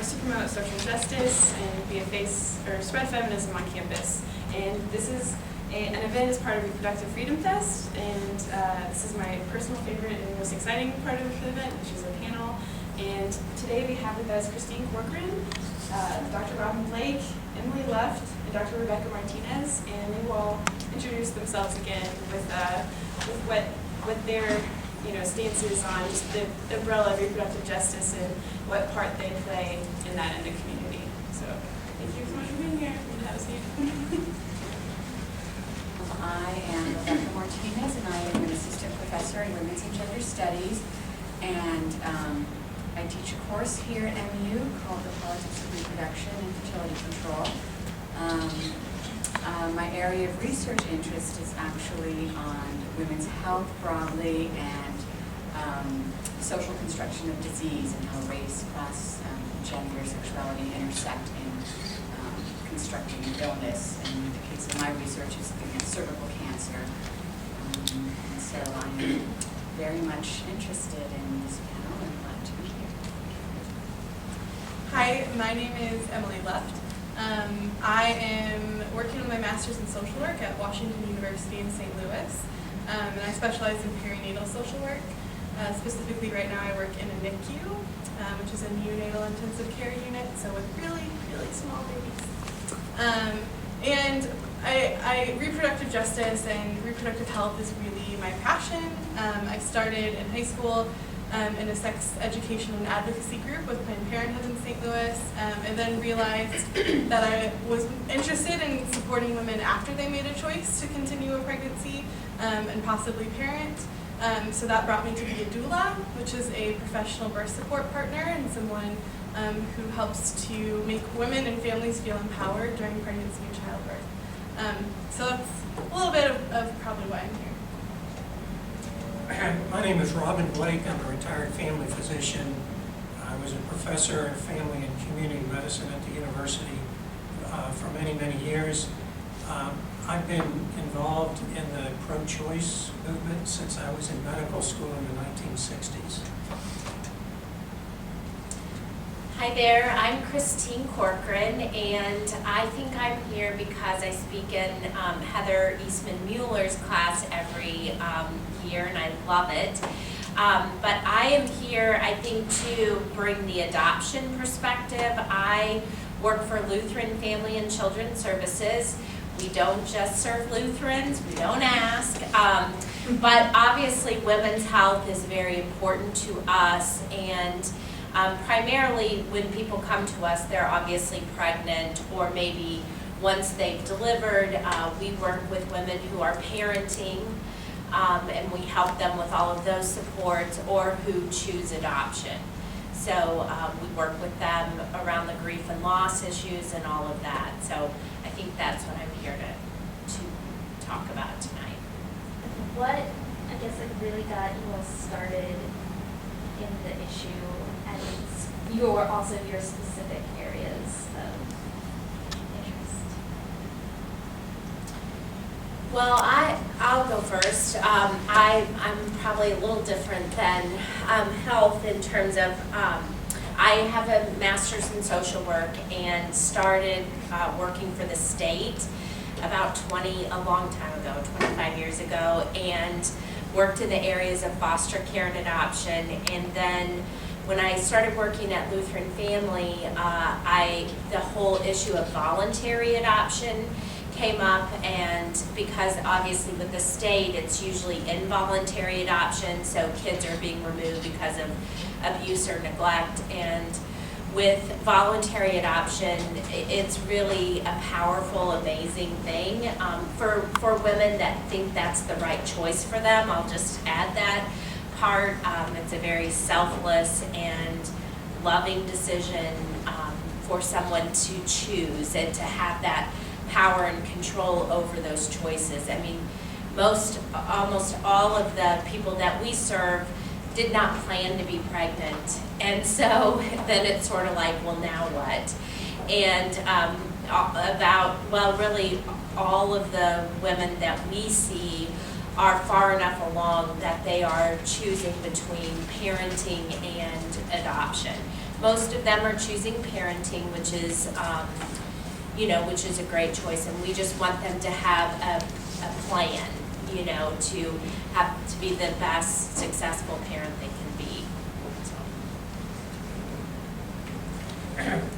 works to promote social justice and be a face or spread feminism on campus. And this is an event as part of Reproductive Freedom Fest, and this is my personal favorite and most exciting part of the event, which is a panel. And today we have with us Christine Corcoran, Dr. Robin Blake, Emily Luft, and Dr. Rebecca Martinez, and they will all introduce themselves again with what their stance is on just the umbrella of reproductive justice and what part they play in that in the community. So thank you so much for being here. You can have a seat. I am Rebecca Martinez, and I am an assistant professor in Women's and Gender Studies, and I teach a course here at MU called The Politics of Reproduction and Fertility Control. My area of research interest is actually on women's health broadly and social construction of disease and how race, class, gender, sexuality intersect in constructing illness. And the case of my research is against cervical cancer. And so I'm very much interested in this panel and glad to be here. Hi, my name is Emily Luft. I am working on my master's in social work at Washington University in St. Louis, and I specialize in perinatal social work. Specifically right now I work in a NICU, which is a neonatal intensive care unit, so with really, really small babies. And reproductive justice and reproductive health is really my passion. I started in high school in a sex education and advocacy group with Planned Parenthood in St. Louis, and then realized that I was interested in supporting women after they made a choice to continue a pregnancy and possibly parent. So that brought me to be a doula, which is a professional birth support partner and someone who helps to make women and families feel empowered during pregnancy and childbirth. So that's a little bit of probably why I'm here. My name is Robin Blake. I'm a retired family physician. I was a professor in family and community medicine at the university for many, many years. I've been involved in the pro-choice movement since I was in medical school in the 1960s. Hi there, I'm Christine Corcoran, and I think I'm here because I speak in Heather Eastman Mueller's class every year, and I love it. But I am here, I think, to bring the adoption perspective. I work for Lutheran Family and Children's Services. We don't just serve Lutherans, we don't ask. But obviously women's health is very important to us, and primarily when people come to us, they're obviously pregnant or maybe once they've delivered. We work with women who are parenting, and we help them with all of those supports, or who choose adoption. So we work with them around the grief and loss issues and all of that. So I think that's what I'm here to talk about tonight. What, I guess, really got you all started in the issue, and also your specific areas of interest? Well, I'll go first. I'm probably a little different than health in terms of I have a master's in social work and started working for the state about a long time ago, 25 years ago, and worked in the areas of foster care and adoption. And then when I started working at Lutheran Family, the whole issue of voluntary adoption came up, and because obviously with the state it's usually involuntary adoption, so kids are being removed because of abuse or neglect, and with voluntary adoption it's really a powerful, amazing thing for women that think that's the right choice for them. I'll just add that part. It's a very selfless and loving decision for someone to choose and to have that power and control over those choices. I mean, almost all of the people that we serve did not plan to be pregnant, and so then it's sort of like, well, now what? And really all of the women that we see are far enough along that they are choosing between parenting and adoption. Most of them are choosing parenting, which is, which is a great choice, and we just want them to have a plan, to be the best successful parent they can be.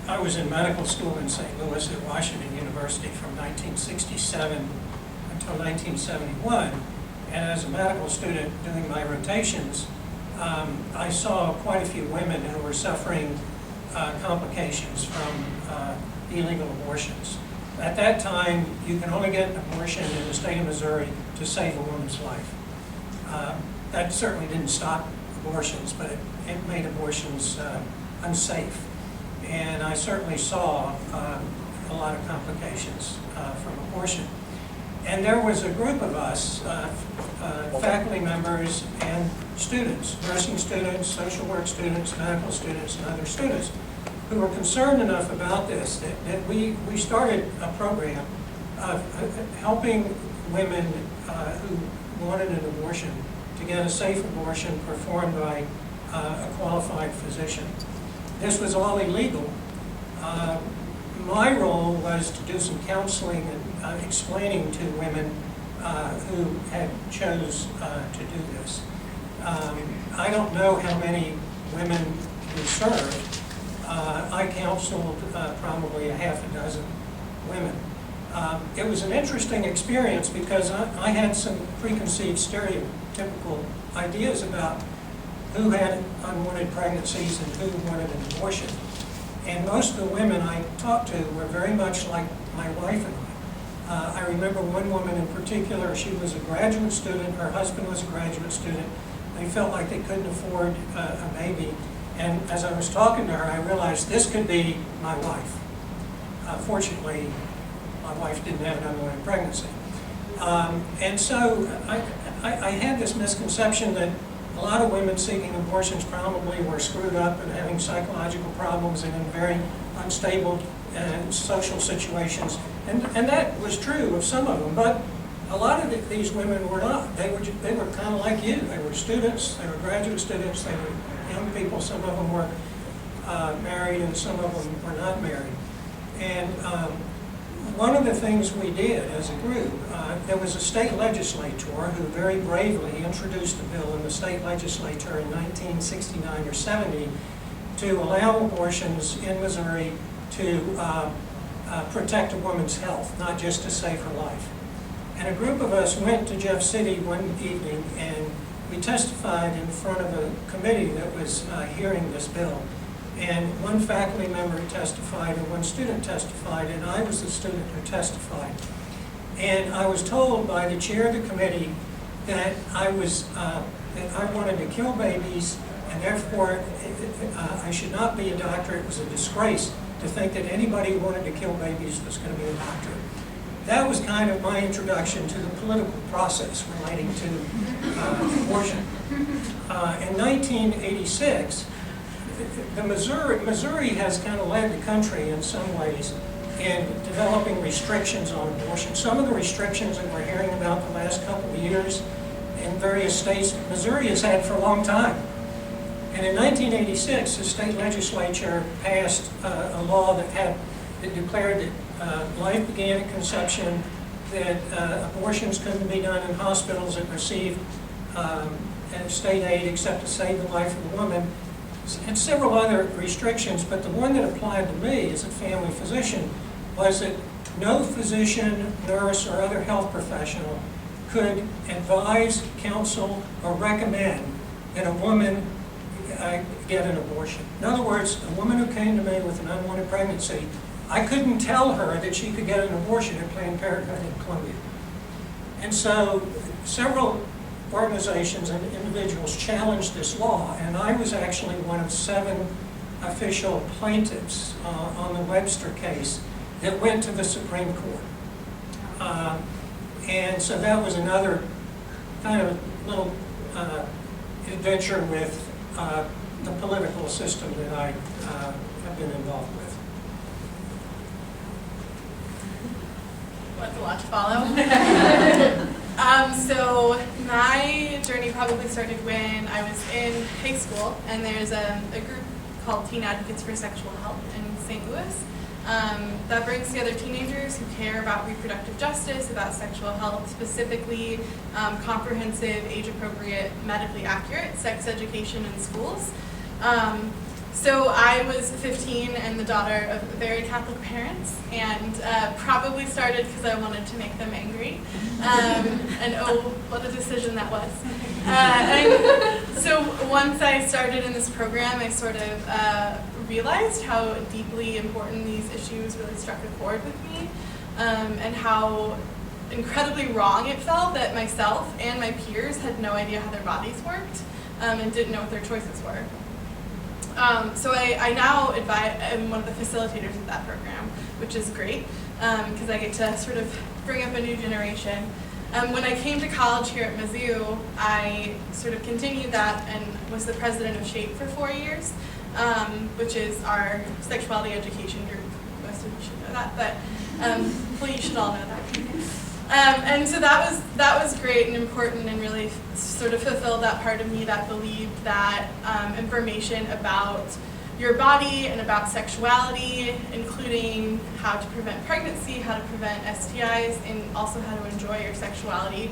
I was in medical school in St. Louis at Washington University from 1967 until 1971, and as a medical student doing my rotations, I saw quite a few women who were suffering complications from illegal abortions. At that time, you can only get an abortion in the state of Missouri to save a woman's life. That certainly didn't stop abortions, but it made abortions unsafe. And I certainly saw a lot of complications from abortion. And there was a group of us, faculty members and students, nursing students, social work students, medical students, and other students, who were concerned enough about this that we started a program of helping women who wanted an abortion to get a safe abortion performed by a qualified physician. This was all illegal. My role was to do some counseling and explaining to women who had chose to do this. I don't know how many women we served. I counseled probably a half a dozen women. It was an interesting experience because I had some preconceived stereotypical ideas about who had unwanted pregnancies and who wanted an abortion. And most of the women I talked to were very much like my wife and I. I remember one woman in particular, she was a graduate student, her husband was a graduate student. They felt like they couldn't afford a baby. And as I was talking to her, I realized this could be my wife. Fortunately, my wife didn't have an unwanted pregnancy. And so I had this misconception that a lot of women seeking abortions probably were screwed up and having psychological problems and in very unstable social situations. And that was true of some of them, but a lot of these women were not. They were kind of like you. They were students, they were graduate students, they were young people. Some of them were married and some of them were not married. And one of the things we did as a group, there was a state legislator who very bravely introduced a bill in the state legislature in 1969 or 70 to allow abortions in Missouri to protect a woman's health, not just to save her life. And a group of us went to Jeff City one evening and we testified in front of a committee that was hearing this bill. And one faculty member testified and one student testified, and I was the student who testified. And I was told by the chair of the committee that I wanted to kill babies, and therefore I should not be a doctor. It was a disgrace to think that anybody who wanted to kill babies was going to be a doctor. That was kind of my introduction to the political process relating to abortion. In 1986, Missouri has kind of led the country in some ways in developing restrictions on abortion. Some of the restrictions that we're hearing about the last couple of years in various states, Missouri has had for a long time. And in 1986, the state legislature passed a law that declared that life began at conception, that abortions couldn't be done in hospitals that received state aid except to save the life of the woman, and several other restrictions. But the one that applied to me as a family physician was that no physician, nurse, or other health professional could advise, counsel, or recommend that a woman get an abortion. In other words, a woman who came to me with an unwanted pregnancy, I couldn't tell her that she could get an abortion at Planned Parenthood in Columbia. And so several organizations and individuals challenged this law, and I was actually one of 7 official plaintiffs on the Webster case that went to the Supreme Court. And so that was another kind of little adventure with the political system that I have been involved with. That's a lot to follow. So my journey probably started when I was in high school, and there's a group called Teen Advocates for Sexual Health in St. Louis. That brings together teenagers who care about reproductive justice, about sexual health, specifically comprehensive, age-appropriate, medically accurate sex education in schools. So I was 15 and the daughter of very Catholic parents, and probably started because I wanted to make them angry. And oh, what a decision that was. And so once I started in this program, I sort of realized how deeply important these issues really struck a chord with me, and how incredibly wrong it felt that myself and my peers had no idea how their bodies worked, and didn't know what their choices were. So I now am one of the facilitators of that program, which is great, because I get to sort of bring up a new generation. When I came to college here at Mizzou, I sort of continued that and was the president of SHAPE for 4 years, which is our sexuality education group. Most of you should know that, but well, you should all know that. And so that was great and important, and really sort of fulfilled that part of me that believed that information about your body and about sexuality, including how to prevent pregnancy, how to prevent STIs, and also how to enjoy your sexuality,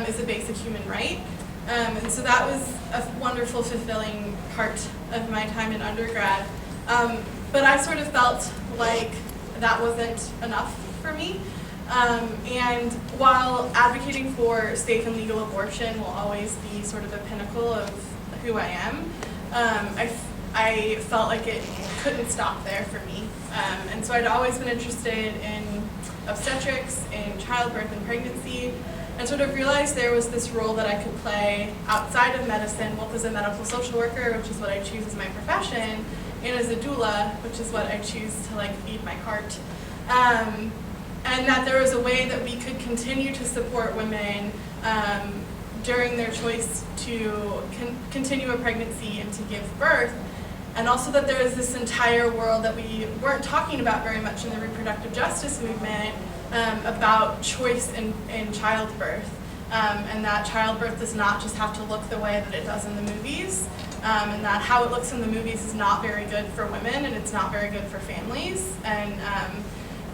is a basic human right. And so that was a wonderful, fulfilling part of my time in undergrad. But I sort of felt like that wasn't enough for me. And while advocating for safe and legal abortion will always be sort of the pinnacle of who I am, I felt like it couldn't stop there for me. And so I'd always been interested in obstetrics, in childbirth and pregnancy, and sort of realized there was this role that I could play outside of medicine, both as a medical social worker, which is what I choose as my profession, and as a doula, which is what I choose to like feed my heart. And that there was a way that we could continue to support women during their choice to continue a pregnancy and to give birth, and also that there is this entire world that we weren't talking about very much in the reproductive justice movement about choice in childbirth, and that childbirth does not just have to look the way that it does in the movies, and that how it looks in the movies is not very good for women, and it's not very good for families, and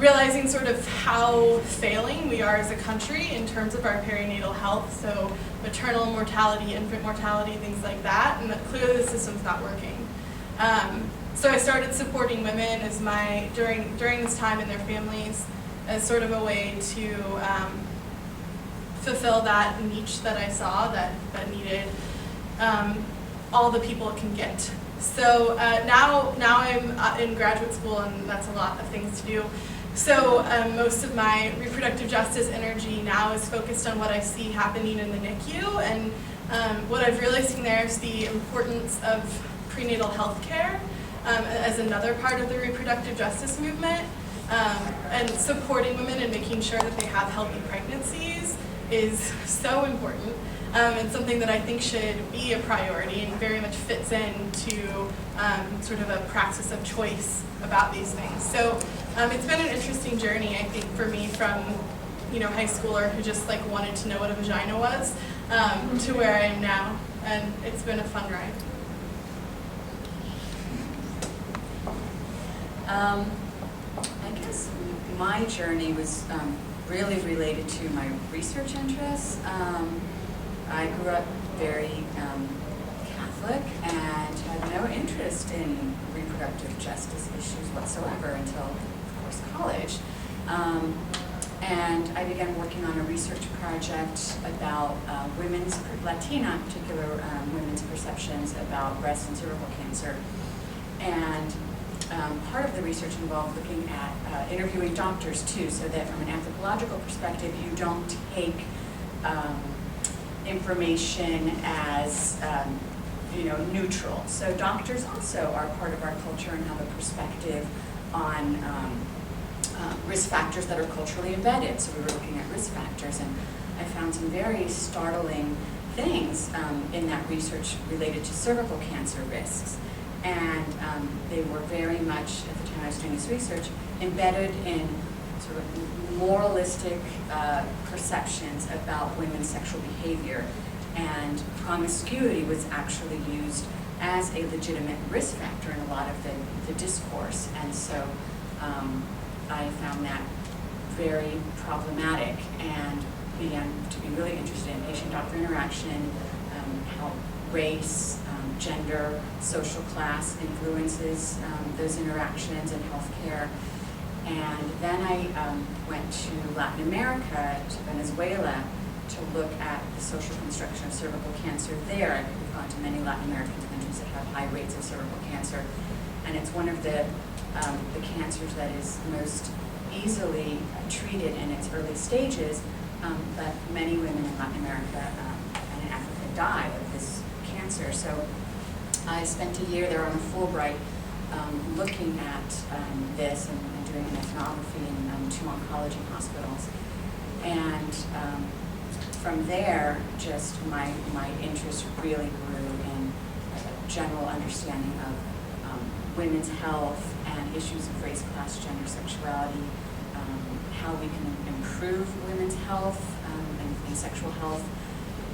realizing sort of how failing we are as a country in terms of our perinatal health, so maternal mortality, infant mortality, things like that, and that clearly the system's not working. So I started supporting women as during this time in their families as sort of a way to fulfill that niche that I saw that needed all the people it can get. So now I'm in graduate school, and that's a lot of things to do. So most of my reproductive justice energy now is focused on what I see happening in the NICU, and what I've really seen there is the importance of prenatal health care as another part of the reproductive justice movement, and supporting women and making sure that they have healthy pregnancies is so important, and something that I think should be a priority and very much fits into sort of a praxis of choice about these things. So it's been an interesting journey, I think, for me from high schooler who just like wanted to know what a vagina was to where I am now, and it's been a fun ride. I guess my journey was really related to my research interests. I grew up very Catholic and had no interest in reproductive justice issues whatsoever until, of course, college. And I began working on a research project about Latina in particular, women's perceptions about breast and cervical cancer. And part of the research involved looking at interviewing doctors too, so that from an anthropological perspective, you don't take information as neutral. So doctors also are part of our culture and have a perspective on risk factors that are culturally embedded. So we were looking at risk factors, and I found some very startling things in that research related to cervical cancer risks. And they were very much, at the time I was doing this research, embedded in sort of moralistic perceptions about women's sexual behavior. And promiscuity was actually used as a legitimate risk factor in a lot of the discourse. And so I found that very problematic and began to be really interested in patient-doctor interaction, how race, gender, social class influences those interactions in healthcare. And then I went to Latin America, to Venezuela, to look at the social construction of cervical cancer there. I've gone to many Latin American countries that have high rates of cervical cancer, and it's one of the cancers that is most easily treated in its early stages, but many women in Latin America and in Africa die of this cancer. So I spent a year there on a Fulbright looking at this and doing an ethnography in 2 oncology hospitals. And from there, just my interest really grew in a general understanding of women's health and issues of race, class, gender, sexuality, how we can improve women's health and sexual health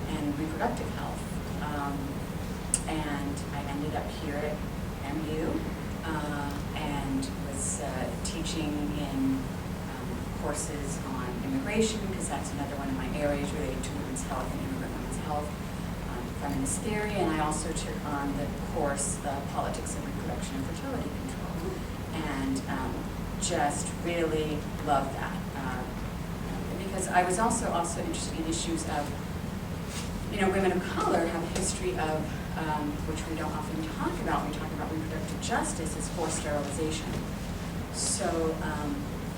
and reproductive health. And I ended up here at MU and was teaching in courses on immigration, because that's another one of my areas related to women's health and immigrant women's health, feminist theory, and I also took on the course Politics of Reproduction and Fertility Control, and just really loved that, because I was also interested in issues of, women of color have a history of, which we don't often talk about when we talk about reproductive justice, is forced sterilization. So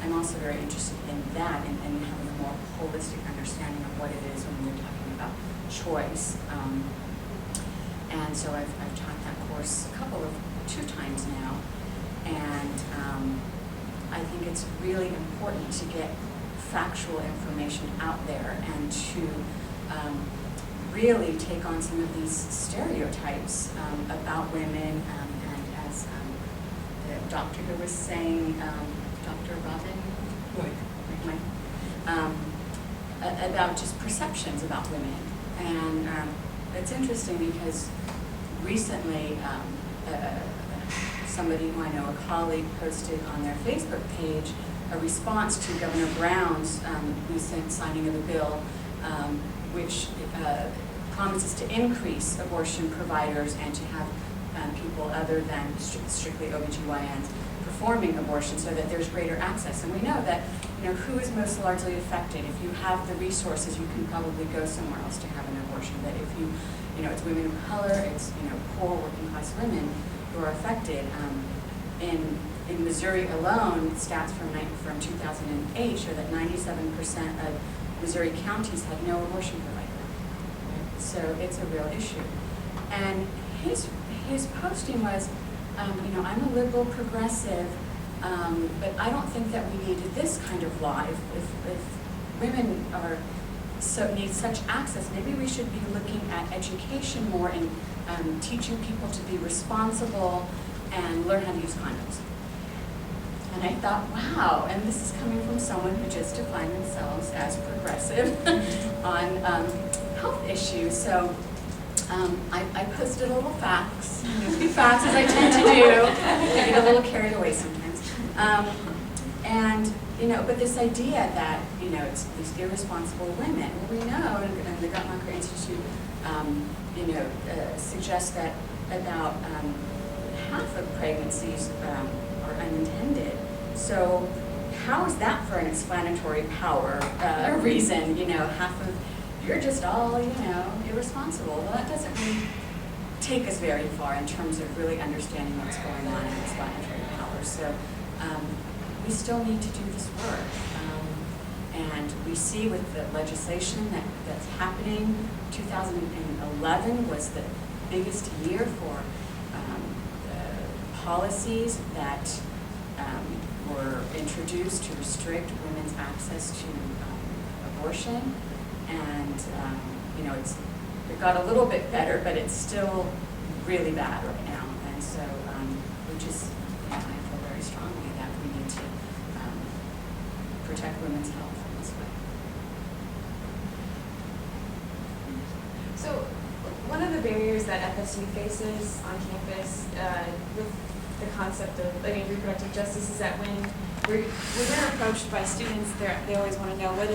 I'm also very interested in that and having a more holistic understanding of what it is when we're talking about choice. And so I've taught that course 2 times now, and I think it's really important to get factual information out there and to really take on some of these stereotypes about women, and as the doctor who was saying, Dr. Robin, about just perceptions about women. And it's interesting because recently somebody who I know, a colleague, posted on their Facebook page a response to Governor Brown's recent signing of a bill which promises to increase abortion providers and to have people other than strictly OBGYNs performing abortion so that there's greater access. And we know that, who is most largely affected? If you have the resources, you can probably go somewhere else to have an abortion. But if you, it's women of color, it's, poor working class women who are affected. In Missouri alone, stats from 2008 show that 97% of Missouri counties had no abortion provider. So it's a real issue. And his posting was, I'm a liberal progressive, but I don't think that we needed this kind of law. If women need such access, maybe we should be looking at education more and teaching people to be responsible and learn how to use condoms. And I thought, wow, and this is coming from someone who just defined themselves as progressive on health issues. So I posted a little facts, facts as I tend to do. I get a little carried away sometimes. But this idea that, it's these irresponsible women. Well, we know, and the Guttmacher Institute, suggests that about half of pregnancies are unintended. So how is that for an explanatory power reason? Half of, you're just all, irresponsible. Well, that doesn't really take us very far in terms of really understanding what's going on in explanatory power. So we still need to do this work. And we see with the legislation that's happening, 2011 was the biggest year for the policies that were introduced to restrict women's access to abortion. And, it got a little bit better, but it's still really bad right now. And so I feel very strongly that we need to protect women's health in this way. So one of the barriers that FSU faces on campus with the concept of, reproductive justice is that when we're approached by students, they always want to know what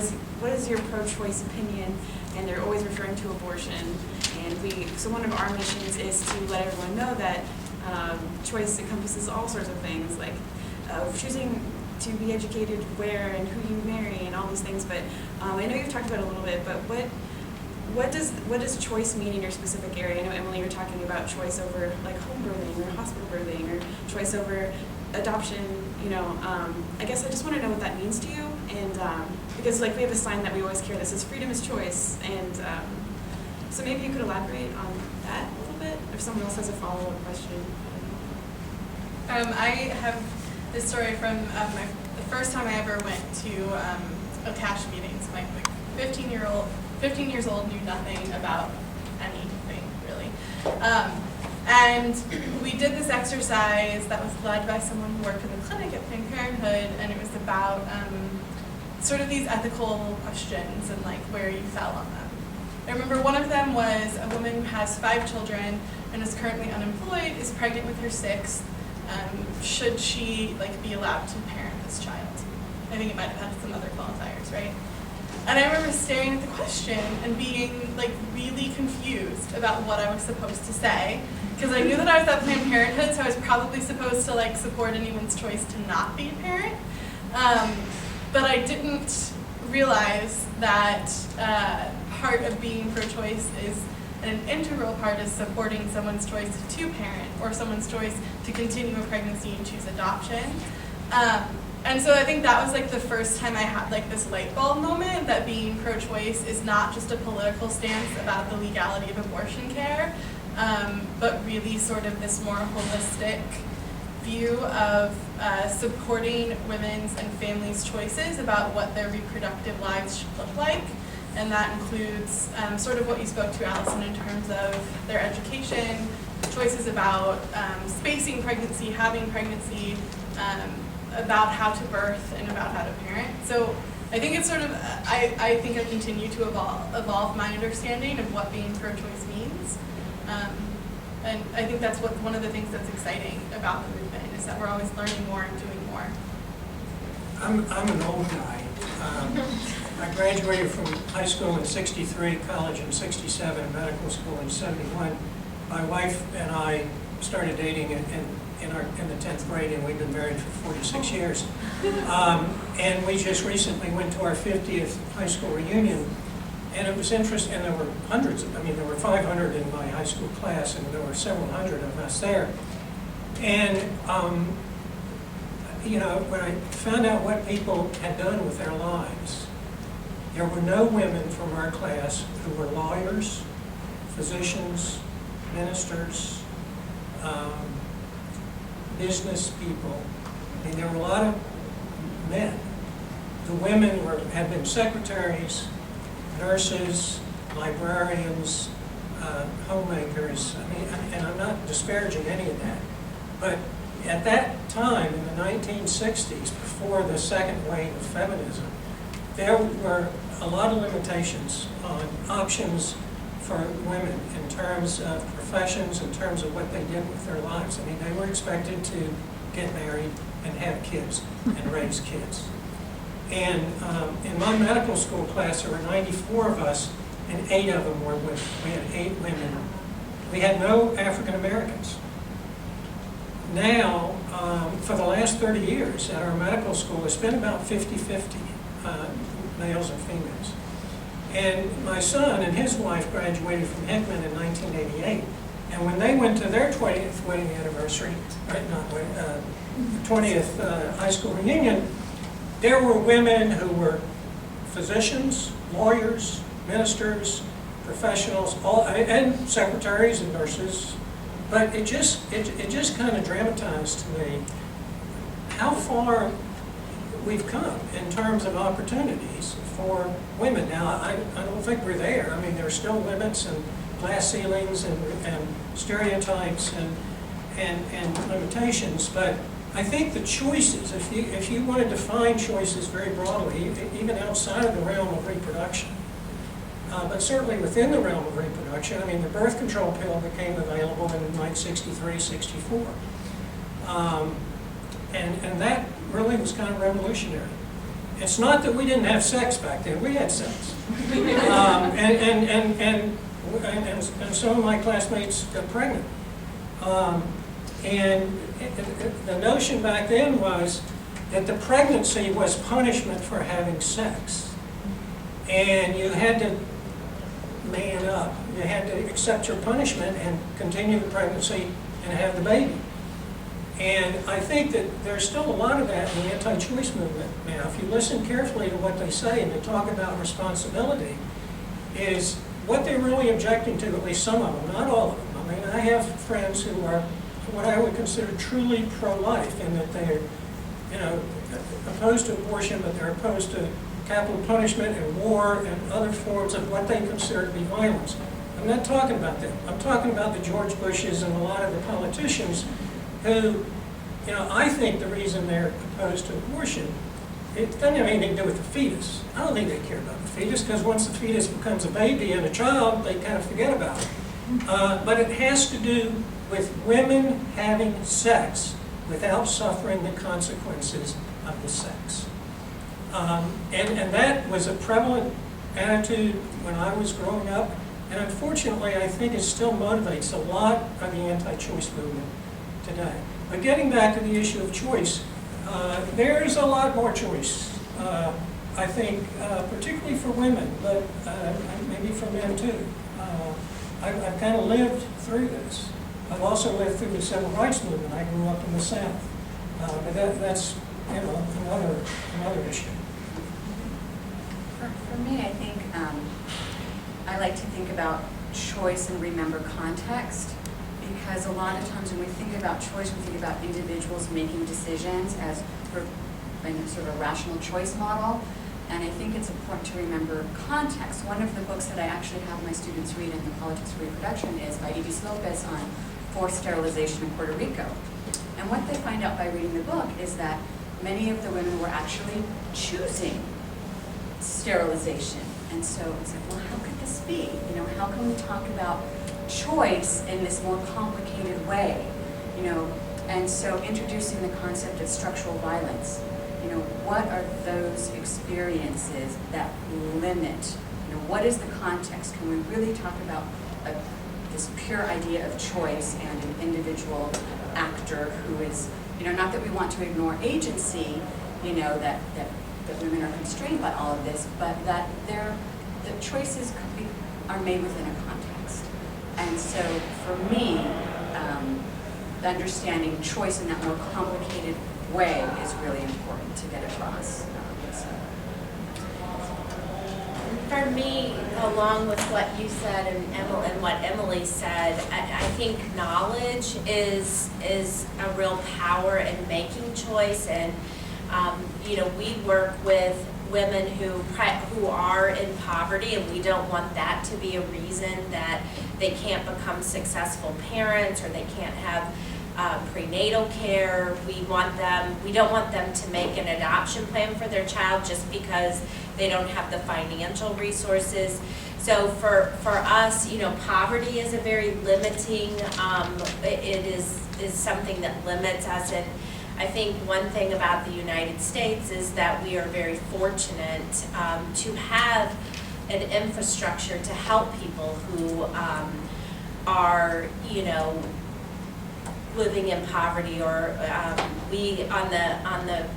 is your pro-choice opinion, and they're always referring to abortion. And so one of our missions is to let everyone know that choice encompasses all sorts of things, like choosing to be educated where and who you marry and all these things. But I know you've talked about it a little bit, but what does choice mean in your specific area? I know, Emily, you're talking about choice over like home birthing or hospital birthing or choice over adoption. I guess I just want to know what that means to you, and because we have a sign that we always carry that says freedom is choice, and so maybe you could elaborate on that a little bit. If someone else has a follow-up question. I have this story from the first time I ever went to attached meetings. My 15 years old, knew nothing about anything really. And we did this exercise that was led by someone who worked in the clinic at Planned Parenthood, and it was about sort of these ethical questions and where you fell on them. I remember one of them was a woman who has 5 children and is currently unemployed, is pregnant with her 6th. Should she be allowed to parent this child? I think it might have had some other qualifiers, right? And I remember staring at the question and being really confused about what I was supposed to say, because I knew that I was at Planned Parenthood, so I was probably supposed to support anyone's choice to not be a parent. But I didn't realize that part of being pro-choice is an integral part is supporting someone's choice to parent or someone's choice to continue a pregnancy and choose adoption. And so I think that was the first time I had this light bulb moment that being pro-choice is not just a political stance about the legality of abortion care, but really sort of this more holistic view of supporting women's and families' choices about what their reproductive lives should look like. And that includes sort of what you spoke to, Allison, in terms of their education, choices about spacing pregnancy, having pregnancy, about how to birth, and about how to parent. So I think it's sort of, I think I continue to evolve my understanding of what being pro-choice means. And I think that's one of the things that's exciting about the movement is that we're always learning more and doing more. I'm an old guy. I graduated from high school in '63, college in '67, medical school in '71. My wife and I started dating in the 10th grade, and we've been married for 46 years. And we just recently went to our 50th high school reunion, and it was interesting. And there were hundreds there were 500 in my high school class, and there were several hundred of us there. And when I found out what people had done with their lives, there were no women from our class who were lawyers, physicians, ministers, business people. There were a lot of men. The women had been secretaries, nurses, librarians, homemakers. And I'm not disparaging any of that. But at that time, in the 1960s, before the second wave of feminism, there were a lot of limitations on options for women in terms of professions, in terms of what they did with their lives. They were expected to get married and have kids and raise kids. And in my medical school class, there were 94 of us, and 8 of them were women. We had 8 women. We had no African Americans. Now, for the last 30 years at our medical school, it's been about 50-50, males and females. And my son and his wife graduated from Hickman in 1988. And when they went to their 20th wedding anniversary, 20th high school reunion, there were women who were physicians, lawyers, ministers, professionals, and secretaries and nurses. But it just kind of dramatized to me how far we've come in terms of opportunities for women. Now, I don't think we're there. There are still limits and glass ceilings and stereotypes and limitations, but I think the choices, if you want to define choices very broadly, even outside of the realm of reproduction, but certainly within the realm of reproduction. I mean, the birth control pill became available in like 63, 64. And that really was kind of revolutionary. It's not that we didn't have sex back then, we had sex. And some of my classmates got pregnant. And the notion back then was that the pregnancy was punishment for having sex. And you had to man up. You had to accept your punishment and continue the pregnancy and have the baby. And I think that there's still a lot of that in the anti-choice movement now. If you listen carefully to what they say and they talk about responsibility, is what they're really objecting to, at least some of them, not all of them. I mean, I have friends who are what I would consider truly pro-life, in that they're, you know, opposed to abortion, but they're opposed to capital punishment and war and other forms of what they consider to be violence. I'm not talking about them. I'm talking about the George Bushes and a lot of the politicians who, you know, I think the reason they're opposed to abortion, it doesn't have anything to do with the fetus. I don't think they care about the fetus, because once the fetus becomes a baby and a child, they kind of forget about it. But it has to do with women having sex without suffering the consequences of the sex. And that was a prevalent attitude when I was growing up, and unfortunately I think it still motivates a lot of the anti-choice movement today. But getting back to the issue of choice, there's a lot more choice, I think, particularly for women, but maybe for men too. I've kind of lived through this. I've also lived through the civil rights movement. I grew up in the South. But that's, you know, another issue. For me, I think I like to think about choice and remember context, because a lot of times when we think about choice, we think about individuals making decisions as sort of a rational choice model. And I think it's important to remember context. One of the books that I actually have my students read in the Politics of Reproduction is by Edith Lopez on forced sterilization in Puerto Rico. And what they find out by reading the book is that many of the women were actually choosing sterilization. And so it's like, well, how could this be? You know, how can we talk about choice in this more complicated way? You know, and so introducing the concept of structural violence. You know, what are those experiences that limit? You know, what is the context? Can we really talk about this pure idea of choice and an individual actor who is, you know, not that we want to ignore agency, you know, that women are constrained by all of this, but that the choices are made within a context. And so for me, understanding choice in that more complicated way is really important to get across. For me, along with what you said and what Emily said, I think knowledge is a real power in making choice. And you know, we work with women who are in poverty, and we don't want that to be a reason that they can't become successful parents or they can't have prenatal care. We don't want them to make an adoption plan for their child just because they don't have the financial resources. So for us, you know, poverty is a very limiting, it is something that limits us. And I think one thing about the United States is that we are very fortunate to have an infrastructure to help people who are, you know, living in poverty, or we on the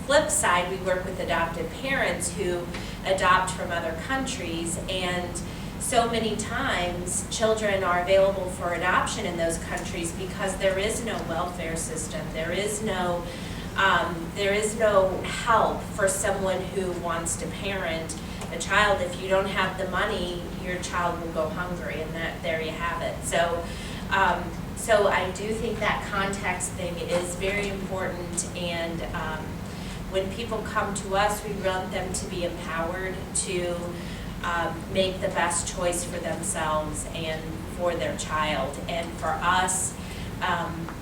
flip side, we work with adoptive parents who adopt from other countries, and so many times children are available for adoption in those countries because there is no welfare system, there is no help for someone who wants to parent a child. If you don't have the money, your child will go hungry, and there you have it. So I do think that context thing is very important, and when people come to us, we want them to be empowered to make the best choice for themselves and for their child. And for us,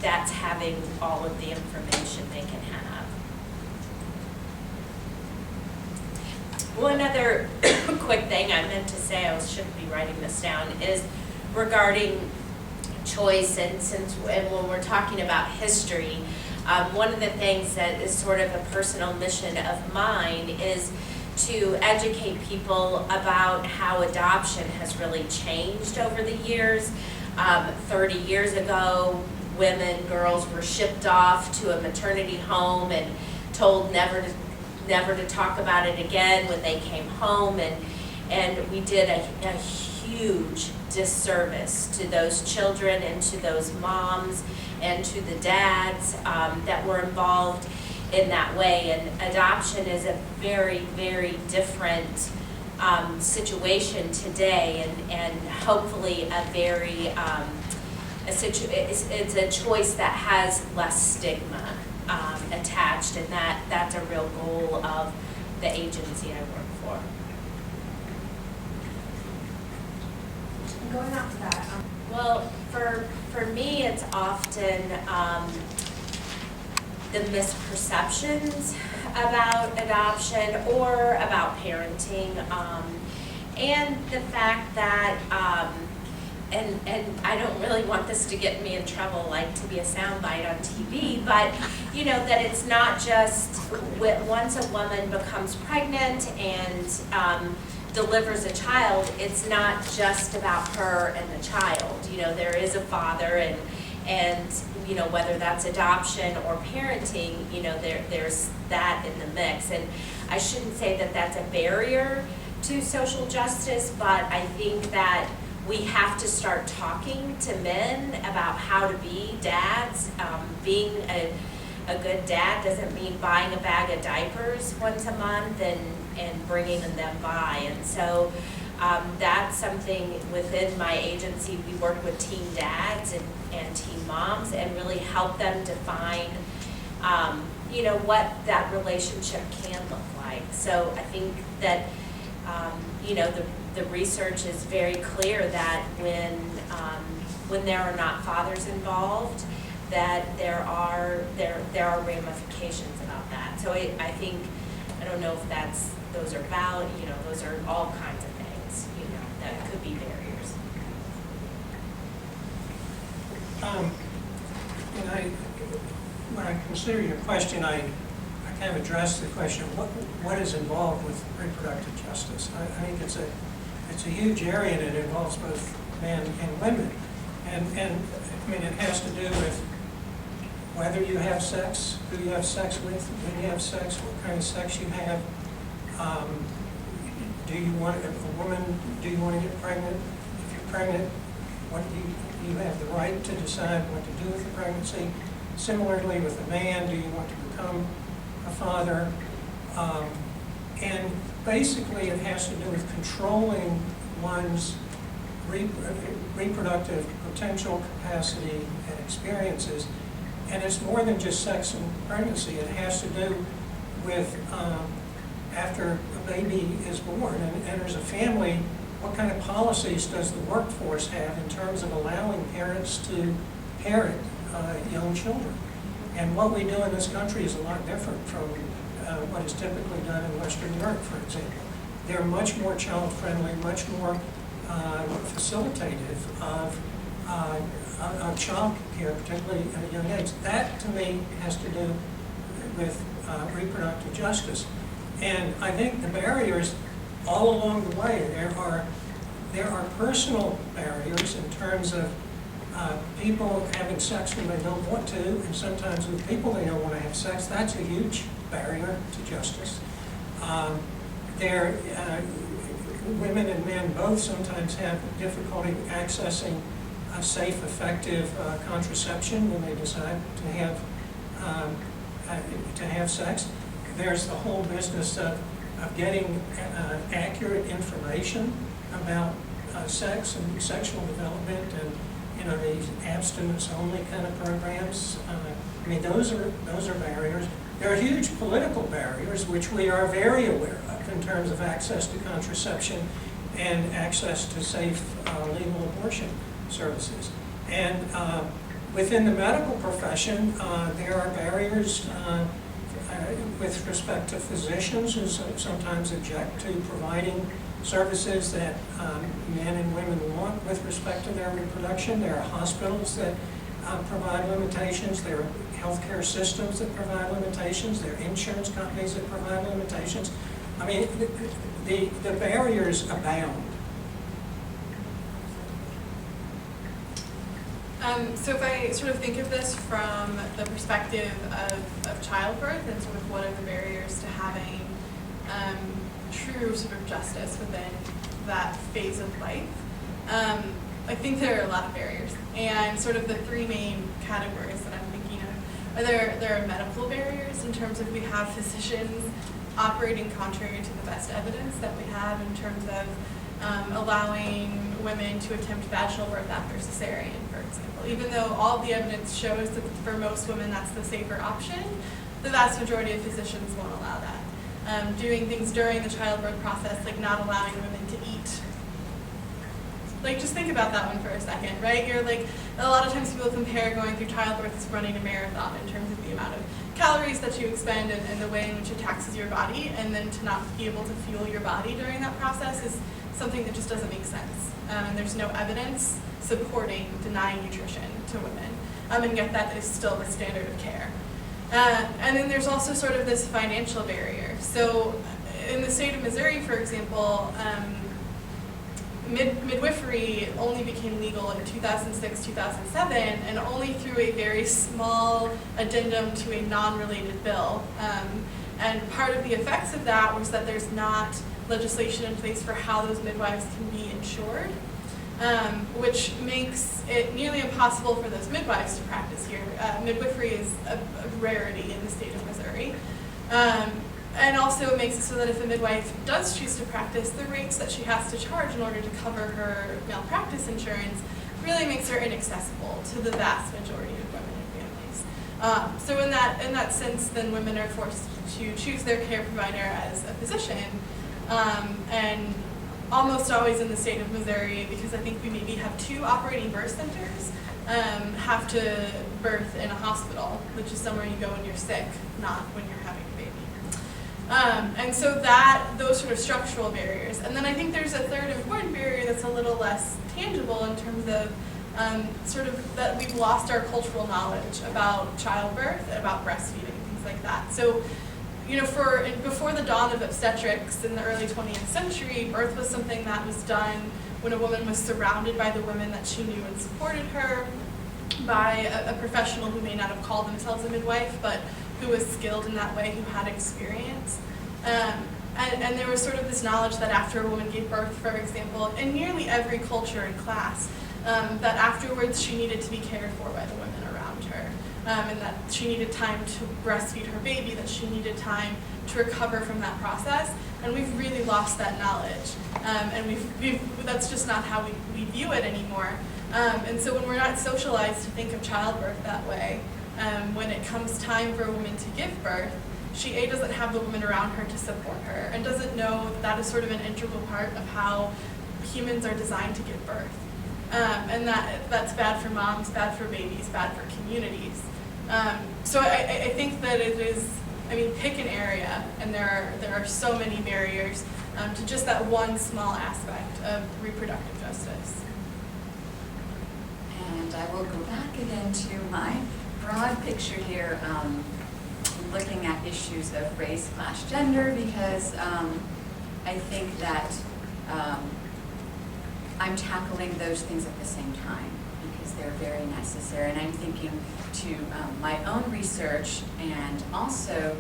that's having all of the information they can have. One other quick thing I meant to say, I shouldn't be writing this down, is regarding choice, and when we're talking about history, one of the things that is sort of a personal mission of mine is to educate people about how adoption has really changed over the years. 30 years ago, girls were shipped off to a maternity home and told never to talk about it again when they came home, and we did a huge disservice to those children and to those moms and to the dads that were involved in that way. And adoption is a very, very different situation today, and hopefully a very it's a choice that has less stigma attached, and that's a real goal of the agency I work for. Going off of that, Well, for me, it's often the misperceptions about adoption or about parenting, and the fact that, and I don't really want this to get me in trouble, like to be a soundbite on TV, but you know, that it's not just once a woman becomes pregnant and delivers a child, it's not just about her and the child. You know, there is a father, and you know, whether that's adoption or parenting, you know, there's that in the mix. And I shouldn't say that that's a barrier to social justice, but I think that we have to start talking to men about how to be dads. Being a good dad doesn't mean buying a bag of diapers once a month and bringing them by. And so that's something within my agency. We work with teen dads and teen moms and really help them define, you know, what that relationship can look like. So I think that, you know, the research is very clear that when there are not fathers involved, that there are ramifications about that. So I think, I don't know if those are valid, you know, those are all kinds of things, you know, that could be barriers. And when I consider your question, I kind of addressed the question, what is involved with reproductive justice? I think it's a huge area, and it involves both men and women. And I mean, it has to do with whether you have sex, who you have sex with, when you have sex, what kind of sex you have. Do you want to get pregnant? If you're pregnant, you have the right to decide what to do with the pregnancy. Similarly with a man, do you want to become a father? And basically it has to do with controlling one's reproductive potential, capacity, and experiences. And it's more than just sex and pregnancy. It has to do with after a baby is born and enters a family, what kind of policies does the workforce have in terms of allowing parents to parent young children? And what we do in this country is a lot different from what is typically done in Western Europe, for example. They're much more child-friendly, much more facilitative of child care, particularly at a young age. That, to me, has to do with reproductive justice. And I think the barriers all along the way, there are personal barriers in terms of people having sex when they don't want to, and sometimes with people they don't want to have sex. That's a huge barrier to justice. Women and men both sometimes have difficulty accessing a safe, effective contraception when they decide to have sex. There's the whole business of getting accurate information about sex and sexual development, and you know, these abstinence-only kind of programs. I mean, those are barriers. There are huge political barriers, which we are very aware of in terms of access to contraception and access to safe legal abortion services. And within the medical profession, there are barriers with respect to physicians who sometimes object to providing services that men and women want with respect to their reproduction. There are hospitals that provide limitations. There are healthcare systems that provide limitations. There are insurance companies that provide limitations. I mean, the barriers abound. So if I sort of think of this from the perspective of childbirth and sort of what are the barriers to having true sort of justice within that phase of life, I think there are a lot of barriers. And sort of the three main categories that I'm thinking of are there are medical barriers in terms of we have physicians operating contrary to the best evidence that we have in terms of allowing women to attempt vaginal birth after cesarean, for example. Even though all the evidence shows that for most women that's the safer option, the vast majority of physicians won't allow that. Doing things during the childbirth process, like not allowing women to eat. Like, just think about that one for a second, right? You're like, a lot of times people compare going through childbirth as running a marathon in terms of the amount of calories that you expend and the way in which it taxes your body, and then to not be able to fuel your body during that process is something that just doesn't make sense. And there's no evidence supporting denying nutrition to women, and yet that is still the standard of care. And then there's also sort of this financial barrier. So in the state of Missouri, for example, midwifery only became legal in 2006, 2007, and only through a very small addendum to a non-related bill. And part of the effects of that was that there's not legislation in place for how those midwives can be insured, which makes it nearly impossible for those midwives to practice here. Midwifery is a rarity in the state of Missouri. And also makes it so that if a midwife does choose to practice, the rates that she has to charge in order to cover her malpractice insurance really makes her inaccessible to the vast majority of women and families. So in that sense, then women are forced to choose their care provider as a physician, and almost always in the state of Missouri, because I think we maybe have 2 operating birth centers, have to birth in a hospital, which is somewhere you go when you're sick, not when you're having a baby. And so those sort of structural barriers. And then I think there's a third important barrier that's a little less tangible in terms of sort of that we've lost our cultural knowledge about childbirth, about breastfeeding, things like that. So, you know, before the dawn of obstetrics in the early 20th century, birth was something that was done when a woman was surrounded by the women that she knew and supported her, by a professional who may not have called themselves a midwife, but who was skilled in that way, who had experience. And there was sort of this knowledge that after a woman gave birth, for example, in nearly every culture and class, that afterwards she needed to be cared for by the women around her, and that she needed time to breastfeed her baby, that she needed time to recover from that process. And we've really lost that knowledge, and that's just not how we view it anymore. And so when we're not socialized to think of childbirth that way, when it comes time for a woman to give birth, she doesn't have the women around her to support her, and doesn't know that is sort of an integral part of how humans are designed to give birth. And that's bad for moms, bad for babies, bad for communities. So I think that it is, I mean, pick an area, and there are so many barriers to just that one small aspect of reproductive justice. And I will go back again to my broad picture here, looking at issues of race, class, gender, because I think that I'm tackling those things at the same time because they're very necessary. And I'm thinking to my own research, and also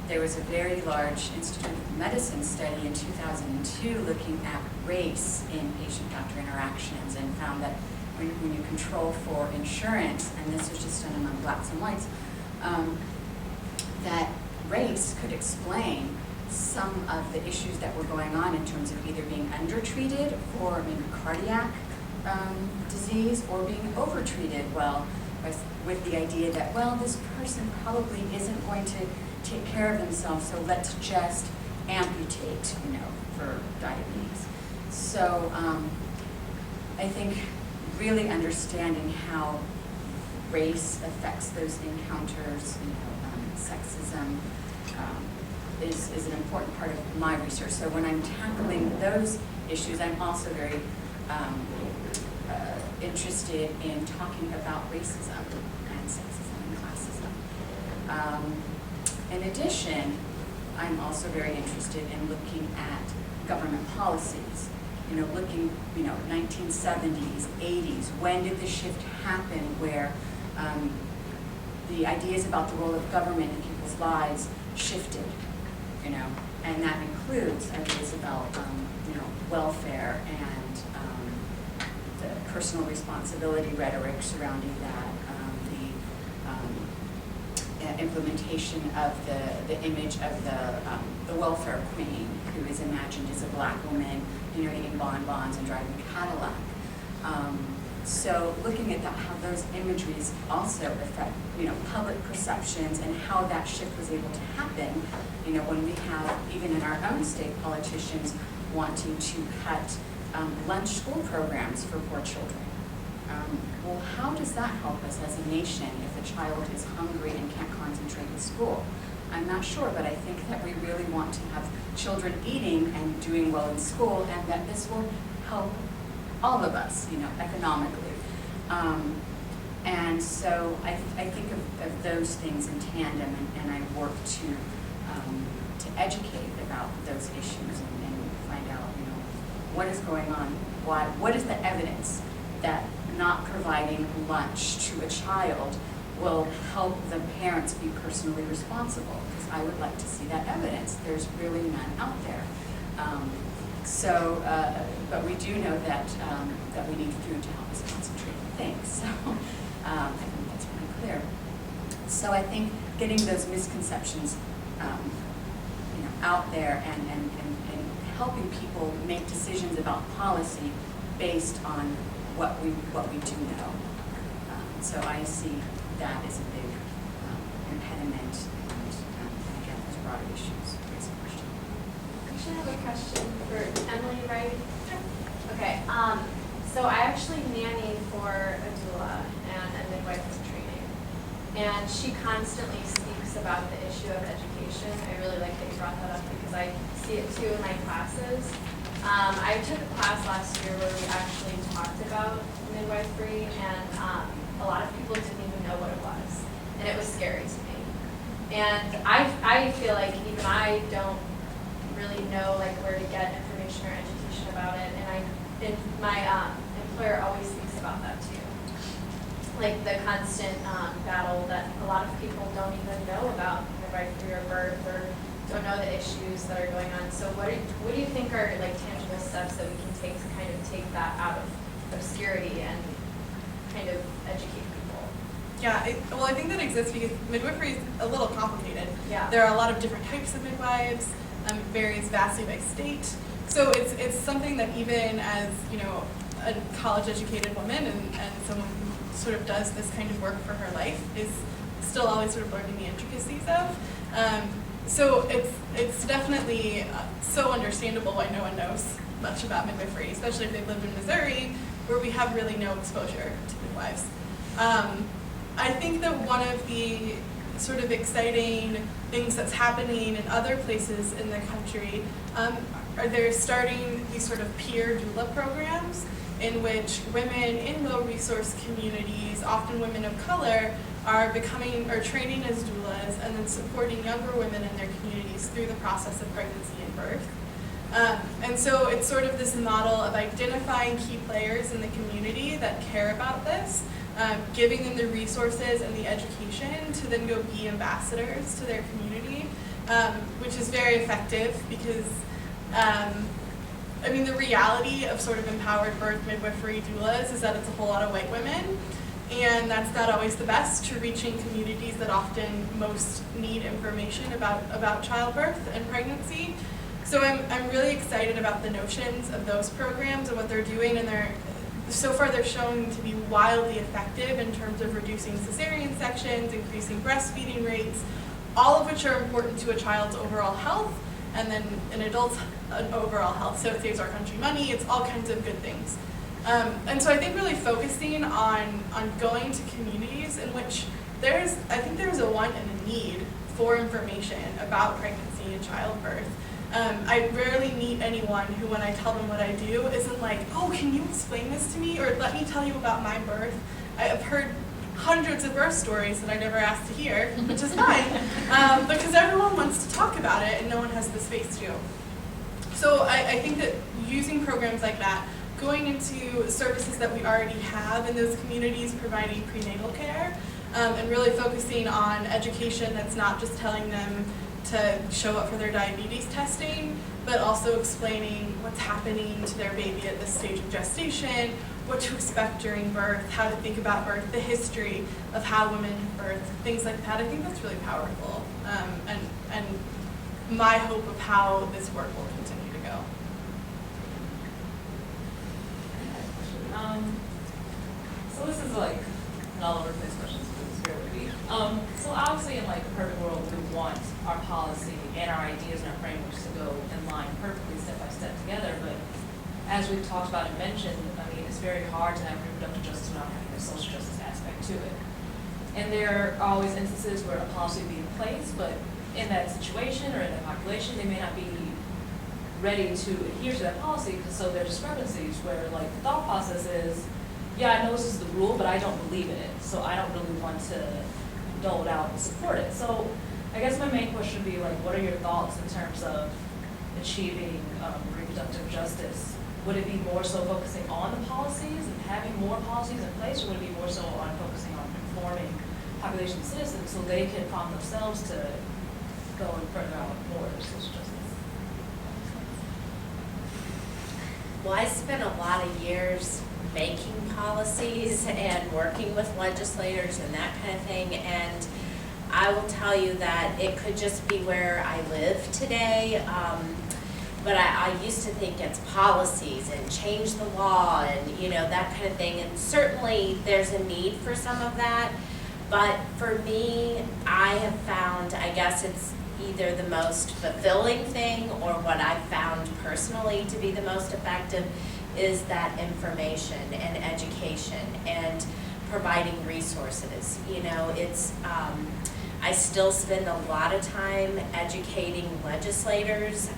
there was a very large Institute of Medicine study in 2002 looking at race in patient-doctor interactions, and found that when you control for insurance, and this was just done among blacks and whites, that race could explain some of the issues that were going on in terms of either being undertreated for maybe cardiac disease, or being overtreated, with the idea that, well, this person probably isn't going to take care of themselves, so let's just amputate, for diabetes. So I think really understanding how race affects those encounters, sexism, is an important part of my research. So when I'm tackling those issues, I'm also very interested in talking about racism and sexism and classism. In addition, I'm also very interested in looking at government policies. You know, looking, 1970s, 80s, when did the shift happen where the ideas about the role of government in people's lives shifted, and that includes ideas about, welfare and the personal responsibility rhetoric surrounding that, the implementation of the image of the welfare queen, who is imagined as a black woman, eating bonbons and driving a Cadillac. So looking at that, how those imageries also affect, public perceptions and how that shift was able to happen, when we have, even in our own state, politicians wanting to cut lunch school programs for poor children. Well, how does that help us as a nation if a child is hungry and can't concentrate in school? I'm not sure, but I think that we really want to have children eating and doing well in school, and that this will help all of us, economically. And so I think of those things in tandem, and I work to educate about those issues and find out, what is going on, what is the evidence that not providing lunch to a child will help the parents be personally responsible, because I would like to see that evidence. There's really none out there. But we do know that we need food to help us concentrate on things. So I think that's pretty clear. So I think getting those misconceptions, out there and helping people make decisions about policy based on what we do know. So I see that as a big impediment, and again, those broader issues. Raise a question. Actually, I have a question for Emily, right? Okay. So I actually nanny for a doula and a midwife in training, and she constantly speaks about the issue of education. I really like that you brought that up because I see it too in my classes. I took a class last year where we actually talked about midwifery, and a lot of people didn't even know what it was, and it was scary to me. And I feel like even I don't really know where to get information or education about it, and my employer always speaks about that too. Like the constant battle that a lot of people don't even know about midwifery or birth, or don't know the issues that are going on. So what do you think are tangible steps that we can take to kind of take that out of obscurity and kind of educate people? Yeah, I think that exists because midwifery is a little complicated. Yeah. There are a lot of different types of midwives. It varies vastly by state. So it's something that even as, a college-educated woman and someone who sort of does this kind of work for her life is still always sort of learning the intricacies of. So it's definitely so understandable why no one knows much about midwifery, especially if they've lived in Missouri, where we have really no exposure to midwives. I think that one of the sort of exciting things that's happening in other places in the country are they're starting these sort of peer doula programs in which women in low-resource communities, often women of color, are training as doulas and then supporting younger women in their communities through the process of pregnancy and birth. And so it's sort of this model of identifying key players in the community that care about this, giving them the resources and the education to then go be ambassadors to their community, which is very effective because the reality of sort of empowered birth midwifery doulas is that it's a whole lot of white women, and that's not always the best to reaching communities that often most need information about childbirth and pregnancy. So I'm really excited about the notions of those programs and what they're doing, and so far they're showing to be wildly effective in terms of reducing cesarean sections, increasing breastfeeding rates, all of which are important to a child's overall health, and then an adult's overall health. So it saves our country money, it's all kinds of good things. And so I think really focusing on going to communities in which there's a want and a need for information about pregnancy and childbirth. I rarely meet anyone who, when I tell them what I do, isn't like, oh, can you explain this to me? Or let me tell you about my birth. I've heard hundreds of birth stories that I never asked to hear, which is fine, because everyone wants to talk about it and no one has the space to. So I think that using programs like that, going into services that we already have in those communities providing prenatal care, and really focusing on education that's not just telling them to show up for their diabetes testing, but also explaining what's happening to their baby at this stage of gestation, what to expect during birth, how to think about birth, the history of how women birth, things like that. I think that's really powerful, and my hope of how this work will continue to go. So this is like an all over the place question, so please bear with me. So obviously in like a perfect world, we want our policy and our ideas and our frameworks to go in line perfectly step by step together, but as we've talked about and mentioned, I mean, it's very hard to have reproductive justice without having a social justice aspect to it. And there are always instances where a policy would be in place, but in that situation or in that population, they may not be ready to adhere to that policy, because so there are discrepancies where like the thought process is, yeah, I know this is the rule, but I don't believe in it, so I don't really want to dole it out and support it. So I guess my main question would be like, what are your thoughts in terms of achieving reproductive justice? Would it be more so focusing on the policies and having more policies in place, or would it be more so on focusing on informing population citizens so they can prompt themselves to go and further out more social justice? Well, I spent a lot of years making policies and working with legislators and that kind of thing, and I will tell you that it could just be where I live today, but I used to think it's policies and change the law and, you know, that kind of thing, and certainly there's a need for some of that, but for me, I have found, I guess it's either the most fulfilling thing or what I've found personally to be the most effective is that information and education and providing resources. You know, it's, I still spend a lot of time educating legislators